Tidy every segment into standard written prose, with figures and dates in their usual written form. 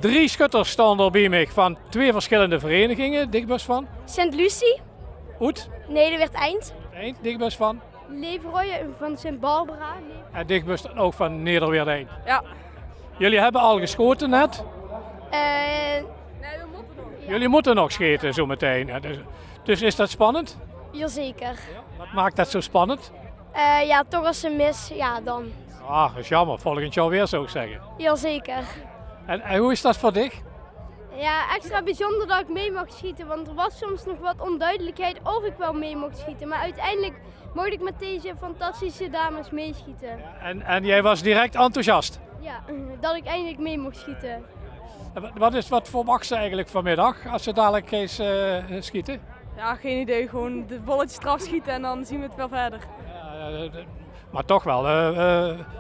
3 schutters staan er bij mij van 2 verschillende verenigingen. Dichtbus van? Sint Lucie, Oet. Nederweert Eind, Eind, dichtbus van? Leverooy van Sint Barbara. En dichtbus dan ook van Nederweert Eind. Ja. Jullie hebben al geschoten net. Nee, we moeten nog. Jullie moeten nog schieten zo meteen. Dus is dat spannend? Jazeker. Wat maakt dat zo spannend? Ja, toch als ze mis, ja dan. Ah, dat is jammer. Volgend jaar weer zou ik zeggen. Jazeker. En hoe is dat voor dich? Ja, extra bijzonder dat ik mee mag schieten, want er was soms nog wat onduidelijkheid of ik wel mee mocht schieten. Maar uiteindelijk mocht ik met deze fantastische dames meeschieten. En jij was direct enthousiast. Ja, dat ik eindelijk mee mocht schieten. Wat verwacht ze eigenlijk vanmiddag als ze dadelijk eens schieten? Ja, geen idee. Gewoon de bolletjes eraf schieten en dan zien we het wel verder. Maar toch wel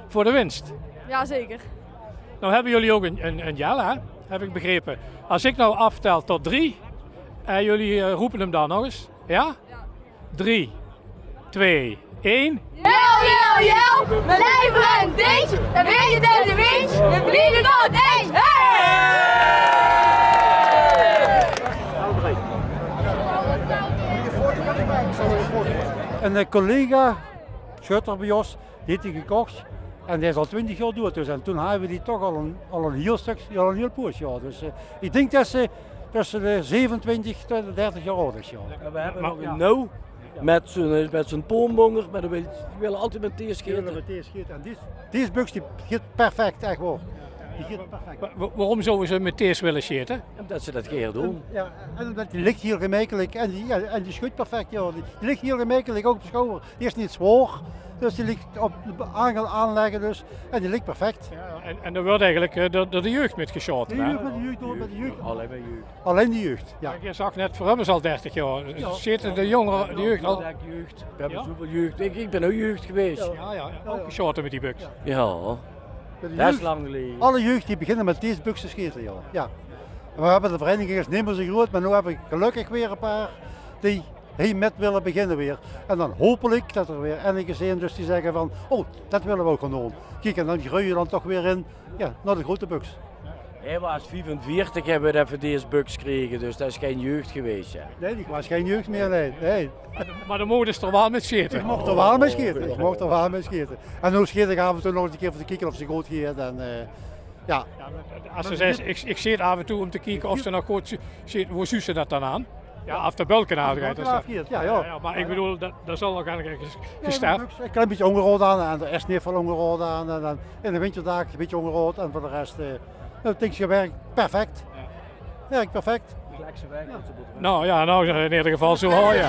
voor de winst. Ja, zeker. Nou hebben jullie ook een jel, hè? Heb ik begrepen. Als ik nou aftel tot 3 en jullie roepen hem dan nog eens. Ja? 3, 2, 1. Jel, jel, jel, we leven een ding, dan weet je dat de wind, we vliegen door het ijs. Een collega, schutter bij ons, die heeft die gekocht en die is al 20 jaar dood. Dus, en toen hebben we die toch al een heel stuk, al een heel poos. Ja. Dus ik denk dat ze tussen de 27 tot de 30 jaar oud is. Ja. En we hebben nog een nou met zo'n poombonger, maar die willen altijd met thee schieten. En deze buks die giet perfect, echt waar. Die giet perfect. Waarom zouden ze met thees willen schieten? Omdat ze dat keer doen. Ja, en omdat die ligt hier gemakkelijk en die schudt perfect. Ja. Die ligt hier gemakkelijk ook op de schouder. Die is niet zwaar, dus die ligt op de aanleggen dus, en die ligt perfect. Ja, en er wordt eigenlijk door de jeugd met geschoten. De Hè? jeugd met de jeugd, door met de jeugd. Alleen bij jeugd. Alleen de jeugd, ja. Je zag net, voor hem is al 30 jaar. Schieten de jongeren, de jeugd al? Jeugd. We hebben Ja? zoveel jeugd. Ik ben ook jeugd geweest. Ja, ook geschoten met die buks. Ja, Met de dat is jeugd. lang geleden. Alle jeugd die beginnen met deze buks te schieten, ja. Ja. En we hebben de vereniging is niet meer zo groot, maar nu heb ik gelukkig weer een paar die hier met willen beginnen weer. En dan hopelijk dat er weer enige zijn dus die zeggen van, oh, dat willen we ook gaan doen. Kijk, en dan groei je dan toch weer in, ja, naar de grote buks. Hij was 45 hebben we even deze buks gekregen, dus dat is geen jeugd geweest. Ja. Nee, die was geen jeugd meer, nee. Maar de moeder is er wel met schieten. Ik mocht er wel mee schieten, ik mocht er wel mee schieten. En nu schiet ik af en toe nog eens een keer voor te kijken of ze goed gaat. En, ja. Als ze zegt, ik schiet af en toe om te kijken of ze nog goed schiet, hoe zuur ze dat dan aan? Ja, af de bulken uitrijdt. Ja. Maar ik bedoel, dat zal nog eigenlijk gestart. Ik heb een beetje ongerood aan en er is niet veel ongerood aan. En dan in de winterdagen een beetje ongerood en voor de rest, het ding werkt perfect. Werkt perfect. Nou ja, nou in ieder geval zo hoor je.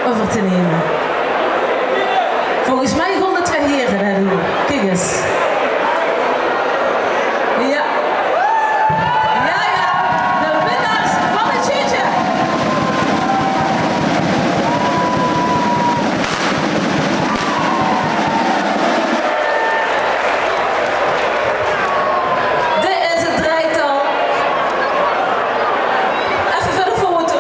over te nemen. Volgens mij gaan de twee heren dat doen. Kijk eens. Ja. Ja, de winnaars van het shirtje. Dit is het draaital. Even voor de foto.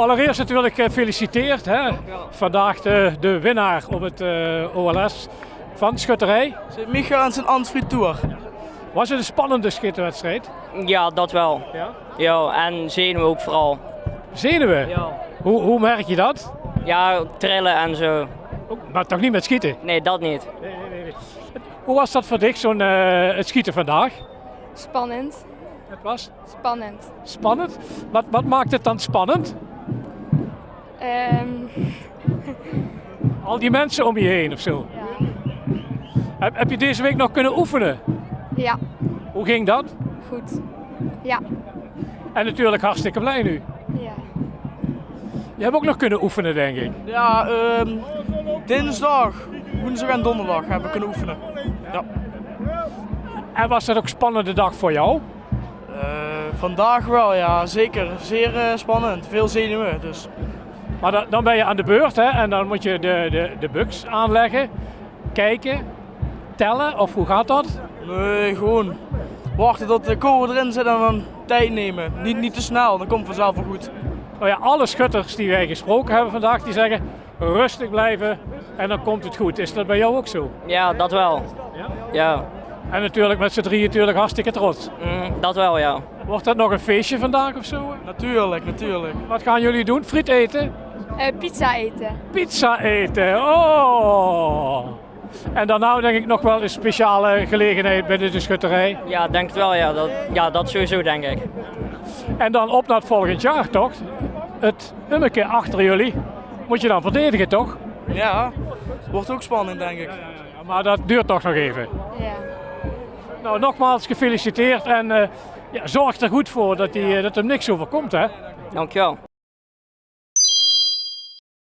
allereerst natuurlijk gefeliciteerd. Hè? Vandaag de winnaar op het OLS van schutterij. Michael en zijn Ansfried Tour. Was het een spannende schutterwedstrijd? Ja, dat wel. Ja. Ja, en zenuwen ook vooral. Zenuwen? Ja. Hoe merk je dat? Ja, trillen en zo. Maar toch niet met schieten? Nee, dat niet. Nee. Hoe was dat voor dich, het schieten vandaag? Spannend. Het was Spannend. spannend. Wat maakt het dan spannend? Al die mensen om je heen of zo. Heb je deze week nog kunnen oefenen? Ja, Hoe ging dat? goed. Ja. En natuurlijk hartstikke blij nu. Ja. Je hebt ook nog kunnen oefenen, denk ik. Ja, dinsdag, woensdag en donderdag hebben we kunnen oefenen. Ja. En was dat ook een spannende dag voor jou? Vandaag wel, ja, zeker. Zeer spannend. Veel zenuwen, dus. Maar dan ben je aan de beurt, hè? En dan moet je de buks aanleggen, kijken, tellen, of hoe gaat dat? Nee, gewoon wachten tot de kool erin zit en dan tijd nemen. Niet te snel, dan komt het vanzelf wel goed. Nou ja, alle schutters die wij gesproken hebben vandaag, die zeggen rustig blijven en dan komt het goed. Is dat bij jou ook zo? Ja, dat wel. Ja? Ja, En natuurlijk met z'n drieën natuurlijk hartstikke trots. dat wel, ja. Wordt dat nog een feestje vandaag of zo? Natuurlijk. Wat gaan jullie doen? Friet eten? Pizza eten. Pizza eten, oh! En daarna denk ik nog wel een speciale gelegenheid binnen de schutterij. Ja, denk het wel, ja. Dat sowieso, denk ik. En dan op naar het volgend jaar, toch? Het hummeke achter jullie moet je dan verdedigen, toch? Ja, wordt ook spannend, denk ik. Ja, maar dat duurt toch nog even. Ja. Nou, nogmaals gefeliciteerd en zorg er goed voor dat hem niks overkomt, hè? Dankjewel.